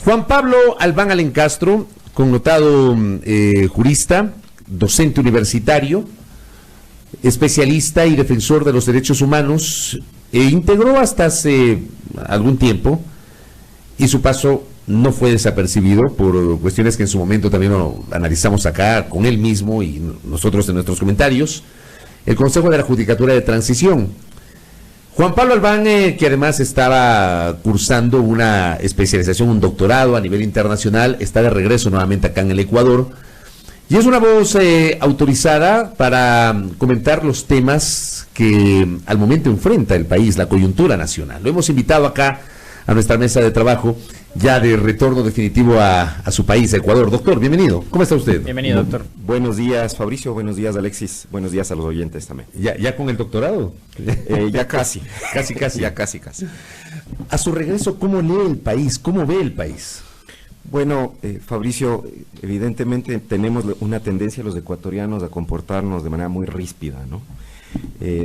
Juan Pablo Albán Alencastro, connotado jurista, docente universitario, especialista y defensor de los derechos humanos, integró hasta hace algún tiempo, y su paso no fue desapercibido por cuestiones que en su momento también lo analizamos acá con él mismo y nosotros en nuestros comentarios, el Consejo de la Judicatura de Transición. Juan Pablo Albán, que además estaba cursando una especialización, un doctorado a nivel internacional, está de regreso nuevamente acá en el Ecuador, y es una voz autorizada para comentar los temas que al momento enfrenta el país, la coyuntura nacional. Lo hemos invitado acá a nuestra mesa de trabajo, ya de retorno definitivo a su país, a Ecuador. Doctor, bienvenido. ¿Cómo está usted? Bienvenido, doctor. Buenos días, Fabricio. Buenos días, Alexis. Buenos días a los oyentes también. ¿Ya con el doctorado? Ya casi. Casi. Ya casi. A su regreso, ¿cómo lee el país? ¿Cómo ve el país? Bueno, Fabricio, evidentemente tenemos una tendencia los ecuatorianos a comportarnos de manera muy ríspida, ¿no?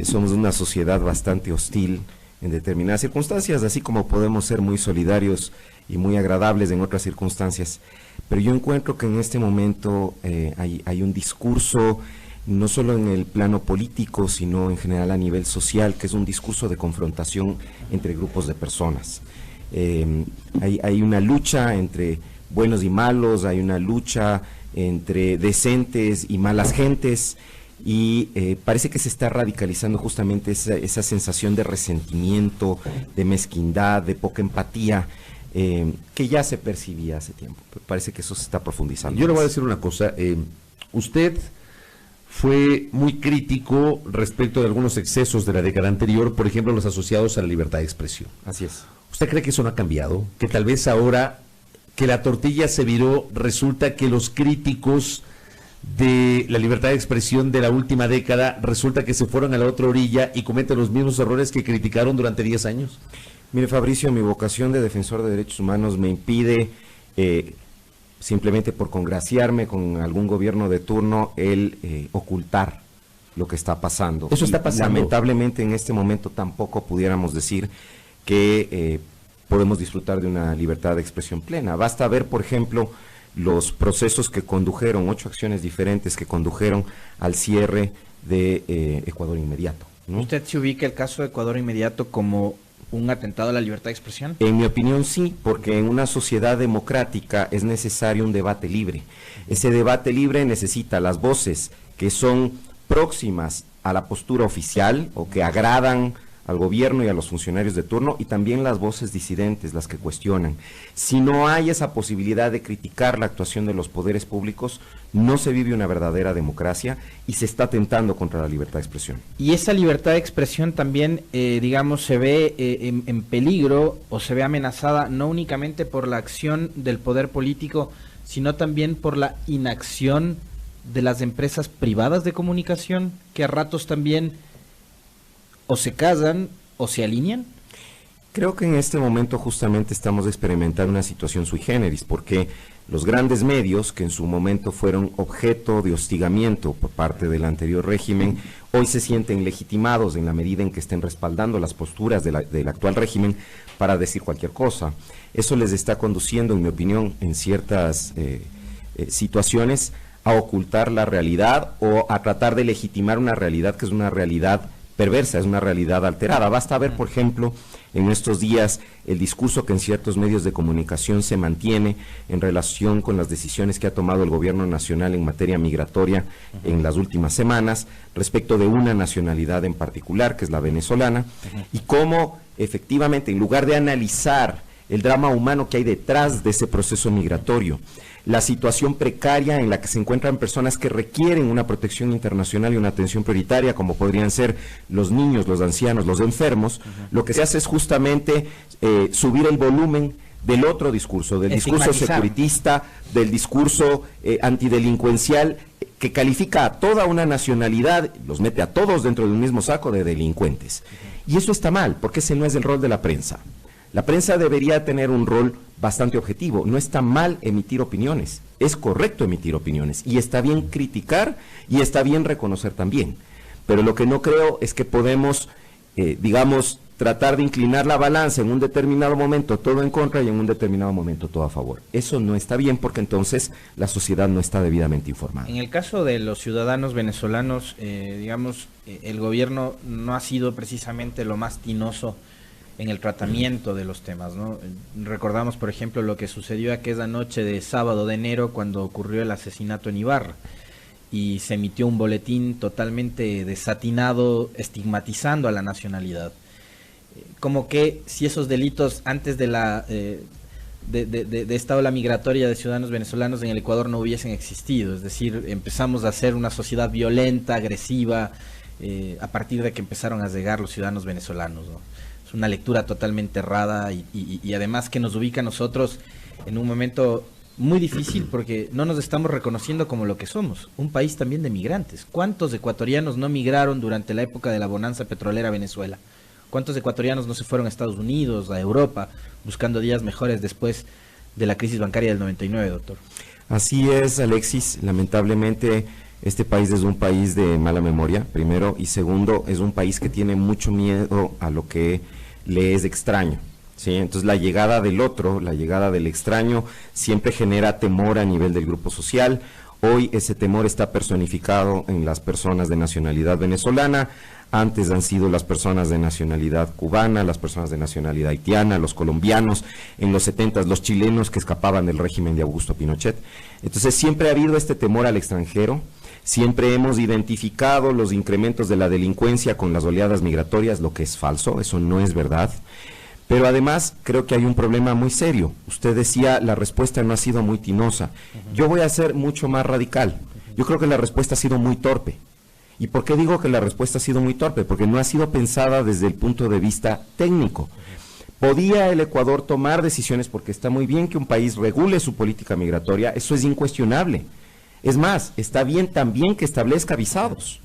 Somos una sociedad bastante hostil en determinadas circunstancias, así como podemos ser muy solidarios y muy agradables en otras circunstancias. Pero yo encuentro que en este momento hay un discurso, no solo en el plano político, sino en general a nivel social, que es un discurso de confrontación entre grupos de personas. Hay una lucha entre buenos y malos, hay una lucha entre decentes y malas gentes, y parece que se está radicalizando justamente esa sensación de resentimiento, de mezquindad, de poca empatía, que ya se percibía hace tiempo. Parece que eso se está profundizando. Yo le voy a decir una cosa, usted fue muy crítico respecto de algunos excesos de la década anterior, por ejemplo, los asociados a la libertad de expresión. Así es. ¿Usted cree que eso no ha cambiado? Que tal vez ahora que la tortilla se viró, resulta que los críticos de la libertad de expresión de la última década, resulta que se fueron a la otra orilla y cometen los mismos errores que criticaron durante 10 años? Mire, Fabricio, mi vocación de defensor de derechos humanos me impide, simplemente por congraciarme con algún gobierno de turno, el ocultar lo que está pasando. Eso está pasando. Lamentablemente en este momento tampoco pudiéramos decir que podemos disfrutar de una libertad de expresión plena. Basta ver, por ejemplo, los procesos que condujeron, 8 acciones diferentes que condujeron al cierre de Ecuador Inmediato, ¿no? ¿Usted se ubica el caso de Ecuador Inmediato como un atentado a la libertad de expresión? En mi opinión sí, porque en una sociedad democrática es necesario un debate libre. Ese debate libre necesita las voces que son próximas a la postura oficial o que agradan al gobierno y a los funcionarios de turno, y también las voces disidentes, las que cuestionan. Si no hay esa posibilidad de criticar la actuación de los poderes públicos, no se vive una verdadera democracia y se está atentando contra la libertad de expresión. Y esa libertad de expresión también, digamos, se ve en peligro o se ve amenazada no únicamente por la acción del poder político, sino también por la inacción de las empresas privadas de comunicación, que a ratos también o se casan o se alinean. Creo que en este momento justamente estamos experimentando una situación sui generis, porque los grandes medios, que en su momento fueron objeto de hostigamiento por parte del anterior régimen, hoy se sienten legitimados en la medida en que estén respaldando las posturas del actual régimen para decir cualquier cosa. Eso les está conduciendo, en mi opinión, en ciertas situaciones, a ocultar la realidad o a tratar de legitimar una realidad que es una realidad perversa, es una realidad alterada. Basta ver, por ejemplo, en estos días el discurso que en ciertos medios de comunicación se mantiene en relación con las decisiones que ha tomado el gobierno nacional en materia migratoria en las últimas semanas, respecto de una nacionalidad en particular, que es la venezolana, y cómo efectivamente, en lugar de analizar el drama humano que hay detrás de ese proceso migratorio, la situación precaria en la que se encuentran personas que requieren una protección internacional y una atención prioritaria, como podrían ser los niños, los ancianos, los enfermos, lo que se hace es justamente subir el volumen del otro discurso, del discurso securitista, del discurso antidelincuencial, que califica a toda una nacionalidad, los mete a todos dentro de un mismo saco de delincuentes. Y eso está mal, porque ese no es el rol de la prensa. La prensa debería tener un rol bastante objetivo. No está mal emitir opiniones, es correcto emitir opiniones, y está bien criticar y está bien reconocer también. Pero lo que no creo es que podemos, digamos, tratar de inclinar la balanza en un determinado momento todo en contra y en un determinado momento todo a favor. Eso no está bien porque entonces la sociedad no está debidamente informada. En el caso de los ciudadanos venezolanos, digamos, el gobierno no ha sido precisamente lo más tinoso en el tratamiento de los temas, ¿no? Recordamos, por ejemplo, lo que sucedió aquella noche de sábado de enero cuando ocurrió el asesinato en Ibarra y se emitió un boletín totalmente desatinado, estigmatizando a la nacionalidad. Como que si esos delitos antes de la de esta ola migratoria de ciudadanos venezolanos en el Ecuador no hubiesen existido, es decir, empezamos a ser una sociedad violenta, agresiva, a partir de que empezaron a llegar los ciudadanos venezolanos, ¿no? Es una lectura totalmente errada y además que nos ubica a nosotros en un momento muy difícil porque no nos estamos reconociendo como lo que somos, un país también de migrantes. ¿Cuántos ecuatorianos no migraron durante la época de la bonanza petrolera a Venezuela? ¿Cuántos ecuatorianos no se fueron a Estados Unidos, a Europa, buscando días mejores después de la crisis bancaria del 99, doctor? Así es, Alexis. Lamentablemente, este país es un país de mala memoria, primero, y segundo, es un país que tiene mucho miedo a lo que le es extraño. ¿Sí? Entonces la llegada del otro, la llegada del extraño, siempre genera temor a nivel del grupo social. Hoy ese temor está personificado en las personas de nacionalidad venezolana. Antes han sido las personas de nacionalidad cubana, las personas de nacionalidad haitiana, los colombianos, en los 70s los chilenos que escapaban del régimen de Augusto Pinochet. Entonces siempre ha habido este temor al extranjero, siempre hemos identificado los incrementos de la delincuencia con las oleadas migratorias, lo que es falso, eso no es verdad. Pero además creo que hay un problema muy serio. Usted decía, la respuesta no ha sido muy tinosa. Yo voy a ser mucho más radical. Yo creo que la respuesta ha sido muy torpe. ¿Y por qué digo que la respuesta ha sido muy torpe? Porque no ha sido pensada desde el punto de vista técnico. ¿Podía el Ecuador tomar decisiones? Porque está muy bien que un país regule su política migratoria, eso es incuestionable. Es más, está bien también que establezca visados.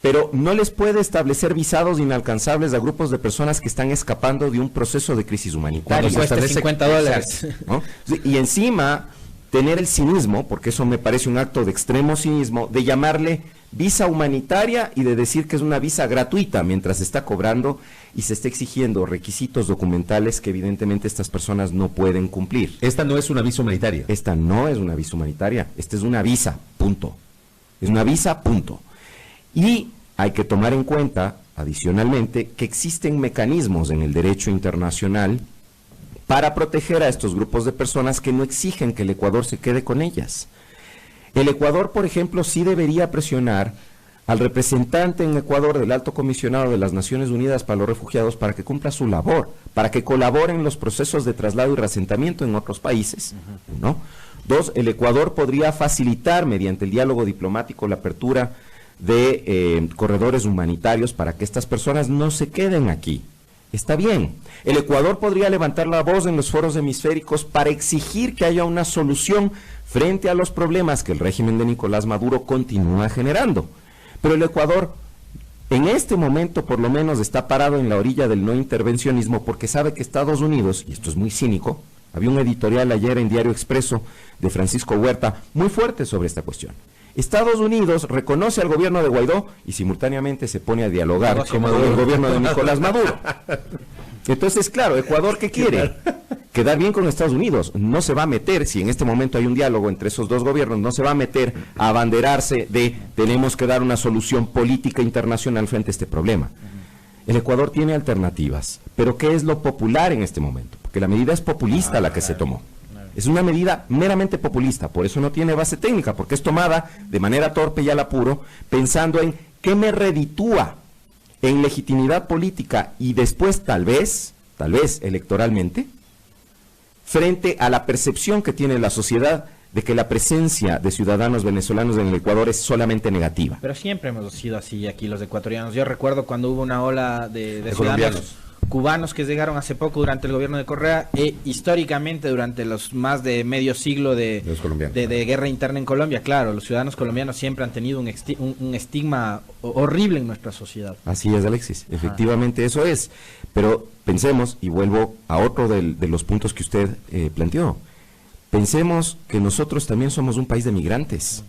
Pero no les puede establecer visados inalcanzables a grupos de personas que están escapando de un proceso de crisis humanitaria. Cuesta $50. ¿No? Y encima, tener el cinismo, porque eso me parece un acto de extremo cinismo, de llamarle visa humanitaria y de decir que es una visa gratuita mientras se está cobrando y se está exigiendo requisitos documentales que evidentemente estas personas no pueden cumplir. Esta no es una visa humanitaria. Esta no es una visa humanitaria, esta es una visa, punto. Es una visa, punto. Y hay que tomar en cuenta, adicionalmente, que existen mecanismos en el derecho internacional para proteger a estos grupos de personas que no exigen que el Ecuador se quede con ellas. El Ecuador, por ejemplo, sí debería presionar al representante en Ecuador del Alto Comisionado de las Naciones Unidas para los Refugiados para que cumpla su labor, para que colabore en los procesos de traslado y reasentamiento en otros países, ¿no? Dos, el Ecuador podría facilitar mediante el diálogo diplomático la apertura de corredores humanitarios para que estas personas no se queden aquí. Está bien. El Ecuador podría levantar la voz en los foros hemisféricos para exigir que haya una solución frente a los problemas que el régimen de Nicolás Maduro continúa generando. Pero el Ecuador, en este momento por lo menos, está parado en la orilla del no intervencionismo porque sabe que Estados Unidos, y esto es muy cínico, había un editorial ayer en Diario Expreso de Francisco Huerta muy fuerte sobre esta cuestión. Estados Unidos reconoce al gobierno de Guaidó y simultáneamente se pone a dialogar con el gobierno de Nicolás Maduro. Entonces, claro, ¿Ecuador qué quiere? Quedar bien con Estados Unidos. No se va a meter, si en este momento hay un diálogo entre esos dos gobiernos, no se va a meter a abanderarse de tenemos que dar una solución política internacional frente a este problema. El Ecuador tiene alternativas, pero ¿qué es lo popular en este momento? Porque la medida es populista la que se tomó. Es una medida meramente populista, por eso no tiene base técnica, porque es tomada de manera torpe y al apuro, pensando en qué me reditúa en legitimidad política y después tal vez electoralmente, frente a la percepción que tiene la sociedad de que la presencia de ciudadanos venezolanos en el Ecuador es solamente negativa. Pero siempre hemos sido así aquí los ecuatorianos. Yo recuerdo cuando hubo una ola de ciudadanos cubanos que llegaron hace poco durante el gobierno de Correa e históricamente durante los más de medio siglo de guerra interna en Colombia. Claro, los ciudadanos colombianos siempre han tenido un estigma horrible en nuestra sociedad. Así es, Alexis, efectivamente eso es. Pero pensemos, y vuelvo a otro de los puntos que usted planteó, pensemos que nosotros también somos un país de migrantes.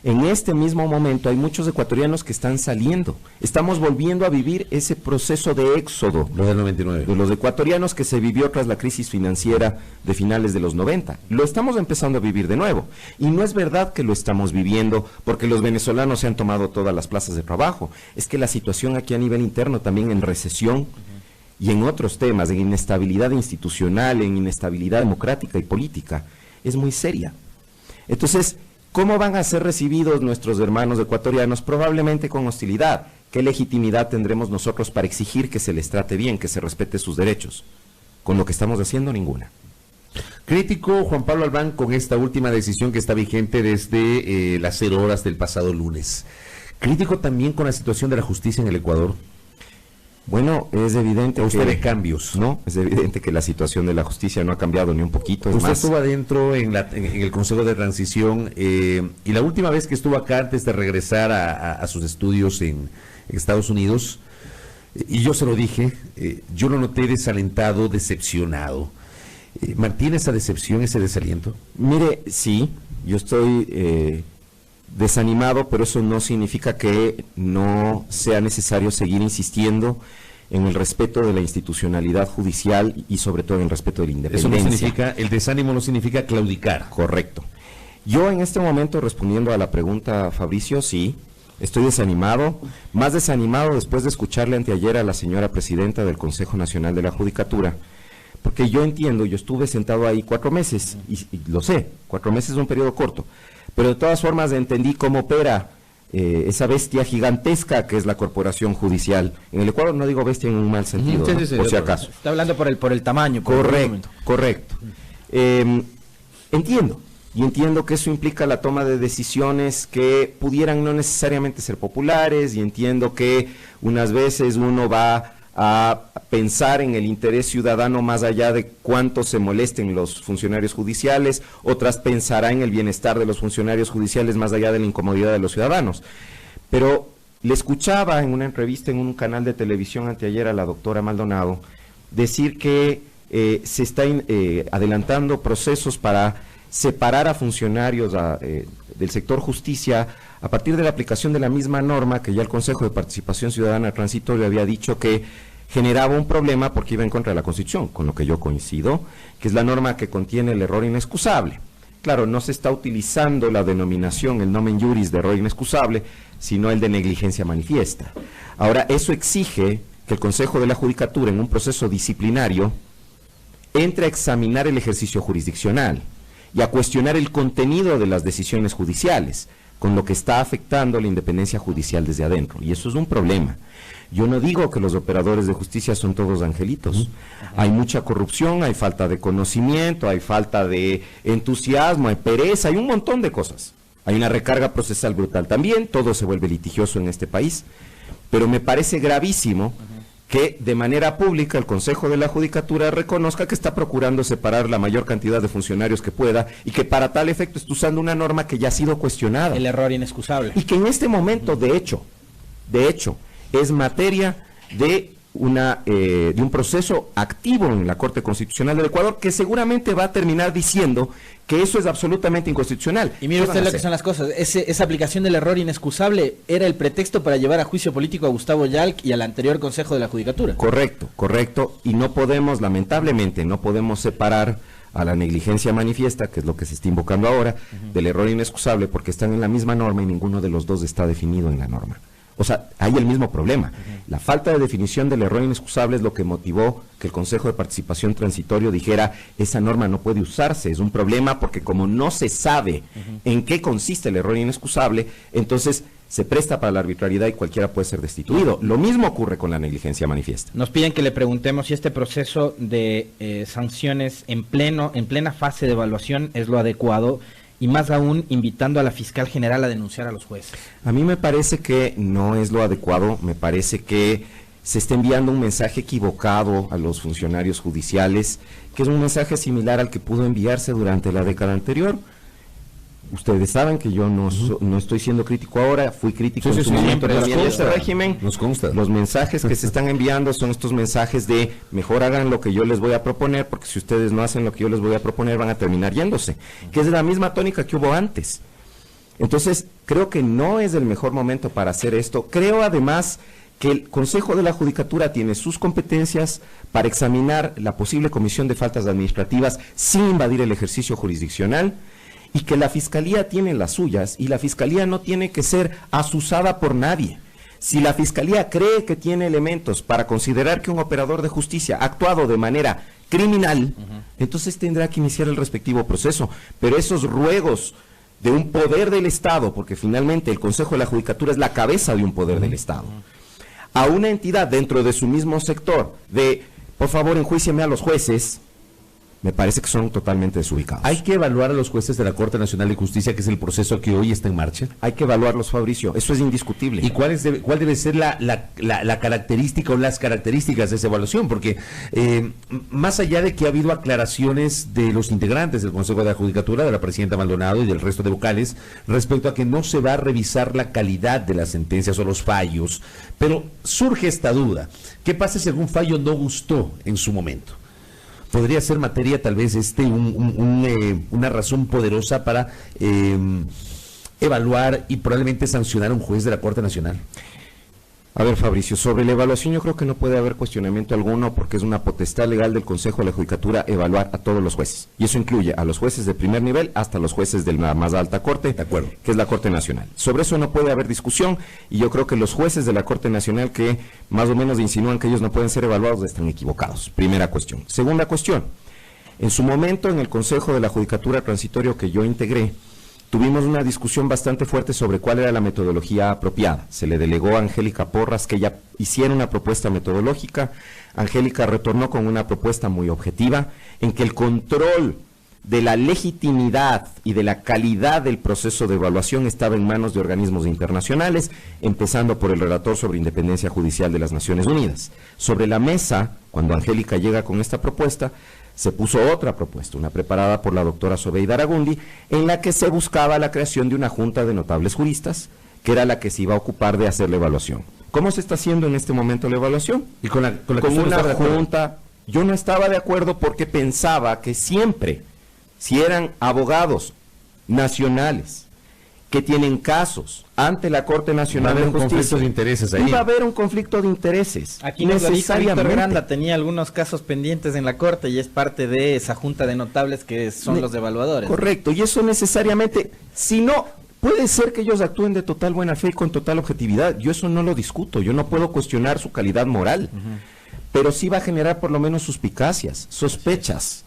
En este mismo momento hay muchos ecuatorianos que están saliendo. Estamos volviendo a vivir ese proceso de éxodo. Lo del 99. De los ecuatorianos que se vivió tras la crisis financiera de finales de los 90. Lo estamos empezando a vivir de nuevo. Y no es verdad que lo estamos viviendo porque los venezolanos se han tomado todas las plazas de trabajo. Es que la situación aquí a nivel interno, también en recesión y en otros temas, en inestabilidad institucional, en inestabilidad democrática y política, es muy seria. Entonces, ¿cómo van a ser recibidos nuestros hermanos ecuatorianos? Probablemente con hostilidad. ¿Qué legitimidad tendremos nosotros para exigir que se les trate bien, que se respete sus derechos? Con lo que estamos haciendo, ninguna. Crítico Juan Pablo Albán con esta última decisión que está vigente desde las 0 horas del pasado lunes. Crítico también con la situación de la justicia en el Ecuador. Bueno, es evidente que... ¿Usted ve cambios? No, es evidente que la situación de la justicia no ha cambiado ni un poquito. Usted estuvo adentro en el Consejo de Transición y la última vez que estuvo acá antes de regresar a sus estudios en Estados Unidos, y yo se lo dije, yo lo noté desalentado, decepcionado. ¿Mantiene esa decepción, ese desaliento? Mire, sí, yo estoy desanimado, pero eso no significa que no sea necesario seguir insistiendo en el respeto de la institucionalidad judicial y sobre todo en el respeto de la independencia. Eso no significa, el desánimo no significa claudicar. Correcto. Yo en este momento, respondiendo a la pregunta, Fabricio, sí, estoy desanimado, más desanimado después de escucharle anteayer a la señora presidenta del Consejo Nacional de la Judicatura, porque yo entiendo, yo estuve sentado ahí 4 meses, y lo sé, 4 meses es un periodo corto, pero de todas formas entendí cómo opera esa bestia gigantesca que es la corporación judicial. En el Ecuador no digo bestia en un mal sentido, sí, por si acaso. Está hablando por el tamaño. Correcto. Entiendo, y entiendo que eso implica la toma de decisiones que pudieran no necesariamente ser populares, y entiendo que unas veces uno va a pensar en el interés ciudadano más allá de cuánto se molesten los funcionarios judiciales, otras pensará en el bienestar de los funcionarios judiciales más allá de la incomodidad de los ciudadanos. Pero le escuchaba en una entrevista en un canal de televisión anteayer a la doctora Maldonado decir que se está adelantando procesos para separar a funcionarios del sector justicia a partir de la aplicación de la misma norma que ya el Consejo de Participación Ciudadana Transitorio había dicho que generaba un problema porque iba en contra de la Constitución, con lo que yo coincido, que es la norma que contiene el error inexcusable. Claro, no se está utilizando la denominación, el nomen juris de error inexcusable, sino el de negligencia manifiesta. Ahora, eso exige que el Consejo de la Judicatura, en un proceso disciplinario, entre a examinar el ejercicio jurisdiccional y a cuestionar el contenido de las decisiones judiciales, con lo que está afectando la independencia judicial desde adentro, y eso es un problema. Yo no digo que los operadores de justicia son todos angelitos. Hay mucha corrupción, hay falta de conocimiento, hay falta de entusiasmo, hay pereza, hay un montón de cosas. Hay una recarga procesal brutal también, todo se vuelve litigioso en este país, pero me parece gravísimo que de manera pública el Consejo de la Judicatura reconozca que está procurando separar la mayor cantidad de funcionarios que pueda y que para tal efecto está usando una norma que ya ha sido cuestionada. El error inexcusable. Y que en este momento, de hecho, es materia de un proceso activo en la Corte Constitucional del Ecuador, que seguramente va a terminar diciendo que eso es absolutamente inconstitucional. Y mire usted lo que son las cosas. Esa aplicación del error inexcusable era el pretexto para llevar a juicio político a Gustavo Yalc y al anterior Consejo de la Judicatura. Correcto. Y no podemos, lamentablemente, no podemos separar a la negligencia manifiesta, que es lo que se está invocando ahora, del error inexcusable, porque están en la misma norma y ninguno de los dos está definido en la norma. O sea, hay el mismo problema. La falta de definición del error inexcusable es lo que motivó que el Consejo de Participación Transitorio dijera, esa norma no puede usarse, es un problema porque como no se sabe en qué consiste el error inexcusable, entonces se presta para la arbitrariedad y cualquiera puede ser destituido. Lo mismo ocurre con la negligencia manifiesta. Nos piden que le preguntemos si este proceso de sanciones en plena fase de evaluación es lo adecuado, y más aún invitando a la fiscal general a denunciar a los jueces. A mí me parece que no es lo adecuado, me parece que se está enviando un mensaje equivocado a los funcionarios judiciales, que es un mensaje similar al que pudo enviarse durante la década anterior. Ustedes saben que yo no estoy siendo crítico ahora, fui crítico en su momento también de este régimen. Nos consta. Los mensajes que se están enviando son estos mensajes de mejor hagan lo que yo les voy a proponer, porque si ustedes no hacen lo que yo les voy a proponer van a terminar yéndose, que es la misma tónica que hubo antes. Entonces, creo que no es el mejor momento para hacer esto. Creo además que el Consejo de la Judicatura tiene sus competencias para examinar la posible comisión de faltas administrativas sin invadir el ejercicio jurisdiccional, y que la Fiscalía tiene las suyas, y la Fiscalía no tiene que ser asusada por nadie. Si la Fiscalía cree que tiene elementos para considerar que un operador de justicia ha actuado de manera criminal, entonces tendrá que iniciar el respectivo proceso. Pero esos ruegos de un poder del Estado, porque finalmente el Consejo de la Judicatura es la cabeza de un poder del Estado, a una entidad dentro de su mismo sector de, por favor, enjuícieme a los jueces, me parece que son totalmente desubicados. ¿Hay que evaluar a los jueces de la Corte Nacional de Justicia, que es el proceso que hoy está en marcha? Hay que evaluarlos, Fabricio, eso es indiscutible. ¿Y cuál debe ser la característica o las características de esa evaluación? Porque más allá de que ha habido aclaraciones de los integrantes del Consejo de la Judicatura, de la presidenta Maldonado y del resto de vocales, respecto a que no se va a revisar la calidad de las sentencias o los fallos, pero surge esta duda: ¿qué pasa si algún fallo no gustó en su momento? Podría ser materia tal vez una razón poderosa para evaluar y probablemente sancionar a un juez de la Corte Nacional. A ver, Fabricio, sobre la evaluación yo creo que no puede haber cuestionamiento alguno, porque es una potestad legal del Consejo de la Judicatura evaluar a todos los jueces, y eso incluye a los jueces de primer nivel hasta los jueces de la más alta corte, de acuerdo, que es la Corte Nacional. Sobre eso no puede haber discusión, y yo creo que los jueces de la Corte Nacional que más o menos insinúan que ellos no pueden ser evaluados están equivocados. Primera cuestión. Segunda cuestión, en su momento en el Consejo de la Judicatura transitorio que yo integré, tuvimos una discusión bastante fuerte sobre cuál era la metodología apropiada. Se le delegó a Angélica Porras que ella hiciera una propuesta metodológica. Angélica retornó con una propuesta muy objetiva, en que el control de la legitimidad y de la calidad del proceso de evaluación estaba en manos de organismos internacionales, empezando por el relator sobre independencia judicial de las Naciones Unidas. Sobre la mesa, cuando Angélica llega con esta propuesta, se puso otra propuesta, una preparada por la doctora Sobeida Aragundi, en la que se buscaba la creación de una junta de notables juristas, que era la que se iba a ocupar de hacer la evaluación. ¿Cómo se está haciendo en este momento la evaluación? Y con una junta. Yo no estaba de acuerdo porque pensaba que siempre, si eran abogados nacionales que tienen casos ante la Corte Nacional de Justicia, de intereses ahí. Iba a haber un conflicto de intereses. Aquí necesariamente Víctor Granda tenía algunos casos pendientes en la Corte y es parte de esa junta de notables que son los evaluadores. Correcto, y eso necesariamente, si no, puede ser que ellos actúen de total buena fe y con total objetividad, yo eso no lo discuto, yo no puedo cuestionar su calidad moral, pero sí va a generar por lo menos suspicacias, sospechas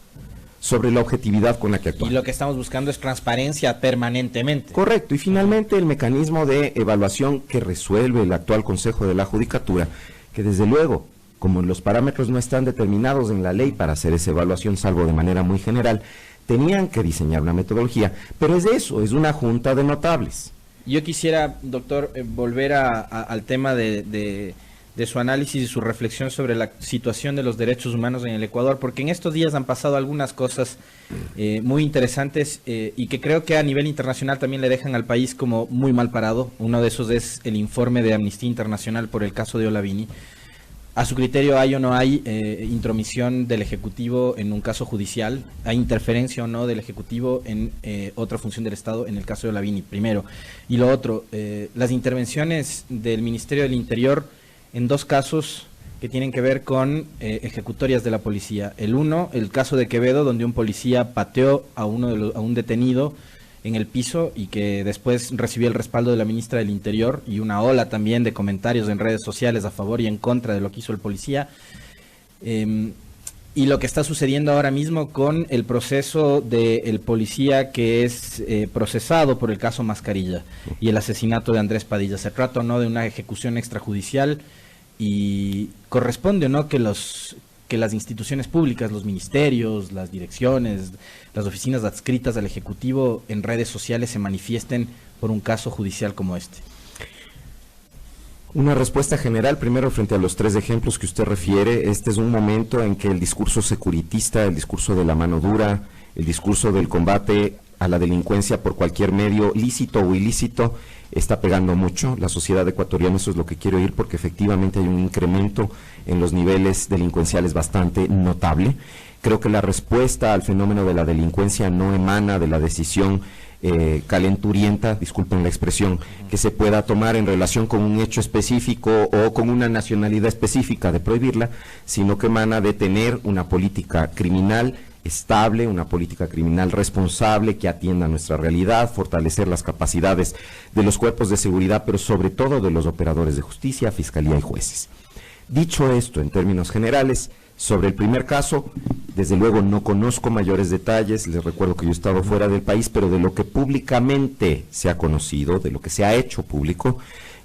sobre la objetividad con la que actúan. Y lo que estamos buscando es transparencia permanentemente. Correcto, y finalmente el mecanismo de evaluación que resuelve el actual Consejo de la Judicatura, que desde luego, como los parámetros no están determinados en la ley para hacer esa evaluación, salvo de manera muy general, tenían que diseñar una metodología, pero es eso, es una junta de notables. Yo quisiera, doctor, volver al tema de su análisis y su reflexión sobre la situación de los derechos humanos en el Ecuador, porque en estos días han pasado algunas cosas muy interesantes y que creo que a nivel internacional también le dejan al país como muy mal parado. Uno de esos es el informe de Amnistía Internacional por el caso de Olavini. A su criterio, ¿hay o no hay intromisión del Ejecutivo en un caso judicial? ¿Hay interferencia o no del Ejecutivo en otra función del Estado en el caso de Olavini? Primero. Y lo otro, las intervenciones del Ministerio del Interior en dos casos que tienen que ver con ejecutorias de la policía. El uno, el caso de Quevedo, donde un policía pateó a un detenido en el piso y que después recibió el respaldo de la ministra del Interior y una ola también de comentarios en redes sociales a favor y en contra de lo que hizo el policía. Y lo que está sucediendo ahora mismo con el proceso del policía que es procesado por el caso Mascarilla y el asesinato de Andrés Padilla. ¿Se trata o no de una ejecución extrajudicial? Y corresponde o no que las instituciones públicas, los ministerios, las direcciones, las oficinas adscritas al Ejecutivo en redes sociales se manifiesten por un caso judicial como este. Una respuesta general, primero frente a los tres ejemplos que usted refiere. Este es un momento en que el discurso securitista, el discurso de la mano dura, el discurso del combate a la delincuencia por cualquier medio, lícito o ilícito, está pegando mucho. La sociedad ecuatoriana, eso es lo que quiero oír, porque efectivamente hay un incremento en los niveles delincuenciales bastante notable. Creo que la respuesta al fenómeno de la delincuencia no emana de la decisión calenturienta, disculpen la expresión, que se pueda tomar en relación con un hecho específico o con una nacionalidad específica de prohibirla, sino que emana de tener una política criminal estable, una política criminal responsable que atienda a nuestra realidad, fortalecer las capacidades de los cuerpos de seguridad, pero sobre todo de los operadores de justicia, fiscalía y jueces. Dicho esto, en términos generales, sobre el primer caso, desde luego no conozco mayores detalles, les recuerdo que yo he estado fuera del país, pero de lo que públicamente se ha conocido, de lo que se ha hecho público,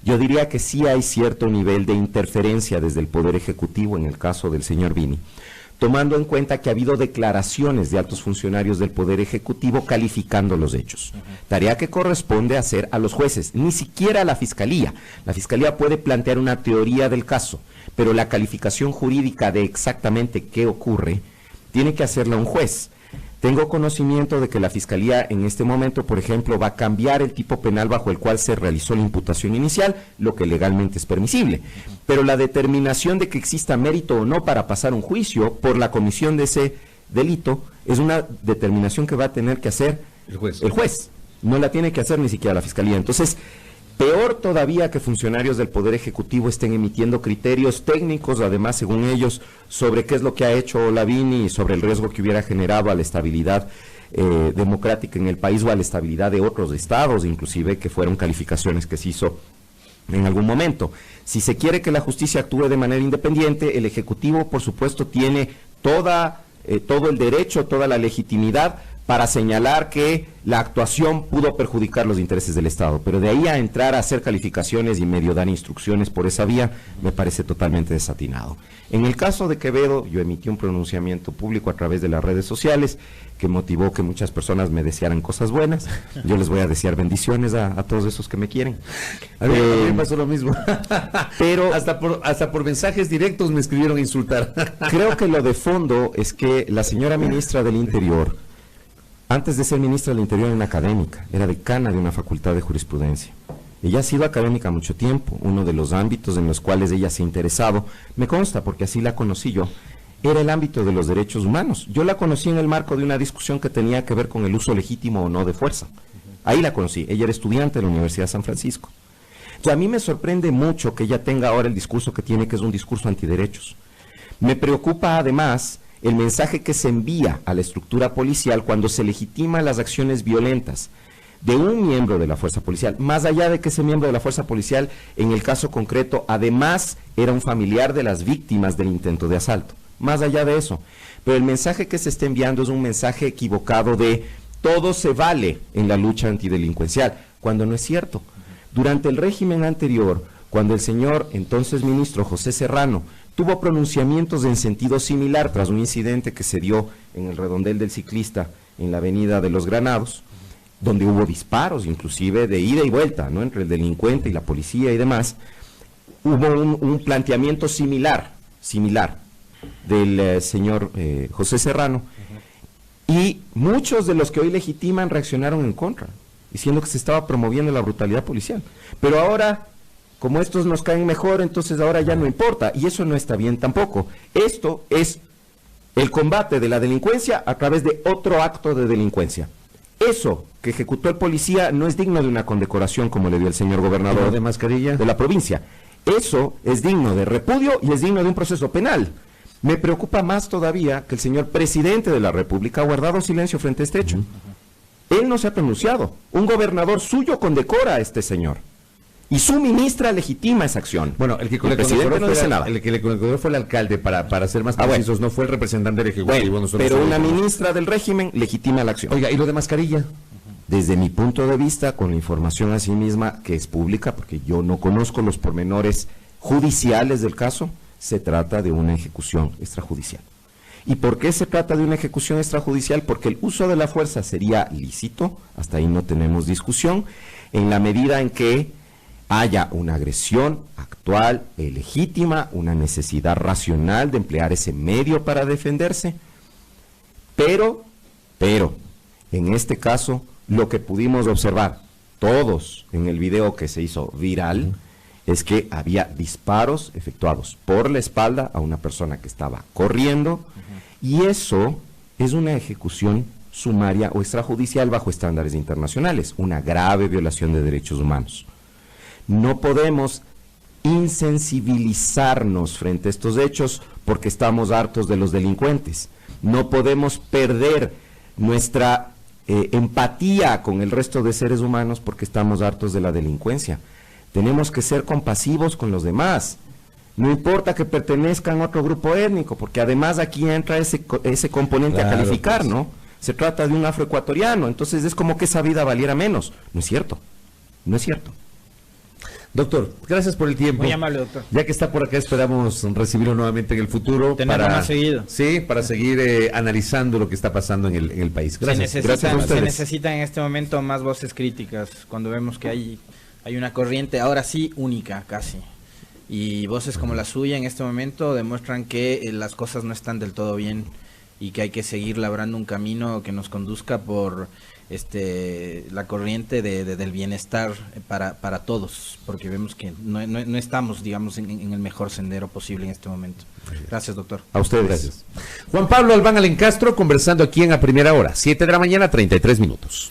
yo diría que sí hay cierto nivel de interferencia desde el Poder Ejecutivo en el caso del señor Vini, tomando en cuenta que ha habido declaraciones de altos funcionarios del Poder Ejecutivo calificando los hechos. Tarea que corresponde hacer a los jueces, ni siquiera a la Fiscalía. La Fiscalía puede plantear una teoría del caso, pero la calificación jurídica de exactamente qué ocurre tiene que hacerla un juez. Tengo conocimiento de que la Fiscalía en este momento, por ejemplo, va a cambiar el tipo penal bajo el cual se realizó la imputación inicial, lo que legalmente es permisible. Pero la determinación de que exista mérito o no para pasar un juicio por la comisión de ese delito es una determinación que va a tener que hacer el juez. No la tiene que hacer ni siquiera la Fiscalía. Entonces, peor todavía que funcionarios del Poder Ejecutivo estén emitiendo criterios técnicos, además, según ellos, sobre qué es lo que ha hecho Lavini y sobre el riesgo que hubiera generado a la estabilidad democrática en el país o a la estabilidad de otros estados, inclusive, que fueron calificaciones que se hizo en algún momento. Si se quiere que la justicia actúe de manera independiente, el Ejecutivo, por supuesto, tiene todo el derecho, toda la legitimidad para señalar que la actuación pudo perjudicar los intereses del Estado, pero de ahí a entrar a hacer calificaciones y medio dar instrucciones por esa vía, me parece totalmente desatinado. En el caso de Quevedo, yo emití un pronunciamiento público a través de las redes sociales que motivó que muchas personas me desearan cosas buenas. Yo les voy a desear bendiciones a todos esos que me quieren. A mí me pasó lo mismo. Pero hasta por mensajes directos me escribieron a insultar. Creo que lo de fondo es que la señora ministra del Interior, antes de ser ministra del Interior, era una académica, era decana de una facultad de jurisprudencia. Ella ha sido académica mucho tiempo. Uno de los ámbitos en los cuales ella se ha interesado, me consta porque así la conocí yo, era el ámbito de los derechos humanos. Yo la conocí en el marco de una discusión que tenía que ver con el uso legítimo o no de fuerza. Ahí la conocí. Ella era estudiante de la Universidad de San Francisco. Entonces, a mí me sorprende mucho que ella tenga ahora el discurso que tiene, que es un discurso antiderechos. Me preocupa además el mensaje que se envía a la estructura policial cuando se legitiman las acciones violentas de un miembro de la fuerza policial, más allá de que ese miembro de la fuerza policial, en el caso concreto, además era un familiar de las víctimas del intento de asalto, más allá de eso. Pero el mensaje que se está enviando es un mensaje equivocado de todo se vale en la lucha antidelincuencial, cuando no es cierto. Durante el régimen anterior, cuando el señor entonces ministro José Serrano tuvo pronunciamientos en sentido similar tras un incidente que se dio en el redondel del ciclista en la avenida de los Granados, donde hubo disparos inclusive de ida y vuelta, ¿no?, entre el delincuente y la policía y demás. Hubo un planteamiento similar del señor José Serrano, y muchos de los que hoy legitiman reaccionaron en contra, diciendo que se estaba promoviendo la brutalidad policial. Pero ahora, como estos nos caen mejor, entonces ahora ya no importa, y eso no está bien tampoco. Esto es el combate de la delincuencia a través de otro acto de delincuencia. Eso que ejecutó el policía no es digno de una condecoración como le dio el señor gobernador de mascarilla de la provincia. Eso es digno de repudio y es digno de un proceso penal. Me preocupa más todavía que el señor presidente de la República ha guardado silencio frente a este hecho. Él no se ha pronunciado. Un gobernador suyo condecora a este señor. Y su ministra legitima esa acción. Bueno, el presidente no dice nada. El que le condecoró fue el alcalde, para ser más precisos, no fue el representante del Ejecutivo. Bueno, pero una ministra del régimen legitima la acción. Oiga, ¿y lo de mascarilla? Desde mi punto de vista, con la información a sí misma, que es pública, porque yo no conozco los pormenores judiciales del caso, se trata de una ejecución extrajudicial. ¿Y por qué se trata de una ejecución extrajudicial? Porque el uso de la fuerza sería lícito, hasta ahí no tenemos discusión, en la medida en que haya una agresión actual, legítima, una necesidad racional de emplear ese medio para defenderse, pero, en este caso, lo que pudimos observar todos en el video que se hizo viral, es que había disparos efectuados por la espalda a una persona que estaba corriendo, y eso es una ejecución sumaria o extrajudicial bajo estándares internacionales, una grave violación de derechos humanos. No podemos insensibilizarnos frente a estos hechos porque estamos hartos de los delincuentes. No podemos perder nuestra empatía con el resto de seres humanos porque estamos hartos de la delincuencia. Tenemos que ser compasivos con los demás. No importa que pertenezcan a otro grupo étnico, porque además aquí entra ese componente a calificar, pues, ¿no? Se trata de un afroecuatoriano, entonces es como que esa vida valiera menos. No es cierto, no es cierto. Doctor, gracias por el tiempo. Muy amable, doctor. Ya que está por acá, esperamos recibirlo nuevamente en el futuro. Tenerlo más seguido. Sí, para seguir analizando lo que está pasando en el país. Gracias. Se necesitan en este momento más voces críticas, cuando vemos que hay una corriente, ahora sí, única casi. Y voces como la suya en este momento demuestran que las cosas no están del todo bien y que hay que seguir labrando un camino que nos conduzca por la corriente del bienestar para todos, porque vemos que no estamos, digamos, en el mejor sendero posible en este momento. Gracias, doctor. A ustedes. Gracias. Juan Pablo Albán Alencastro conversando aquí en A Primera Hora, 7 de la mañana, 33 minutos.